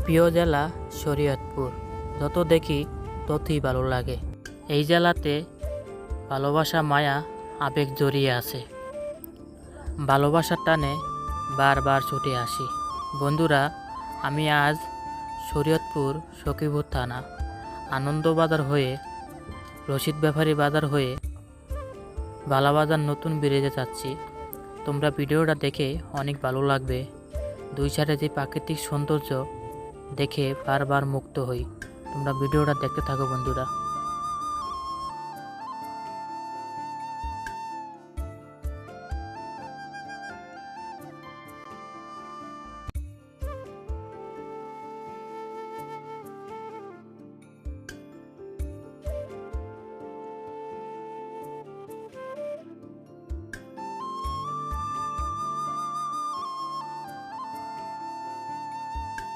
প্রিয় জেলা শরীয়তপুর। যত দেখি ততই ভালো লাগে। এই জেলাতে ভালোবাসা, মায়া, আবেগ জড়িয়ে আছে। ভালোবাসার টানে বারবার ছুটে আসি। বন্ধুরা, আমি আজ শরীয়তপুর সখীপুর থানা আনন্দবাজার হয়ে রশিদ ব্যাপারী বাজার হয়ে বালাবাজার নতুন ব্রিজে যাচ্ছি। তোমরা ভিডিওটা দেখে অনেক ভালো লাগবে। দুই সাইডে যে প্রাকৃতিক সৌন্দর্য দেখে বারবার মুগ্ধ হই। তোমরা ভিডিওটা দেখতে থাকো বন্ধুরা।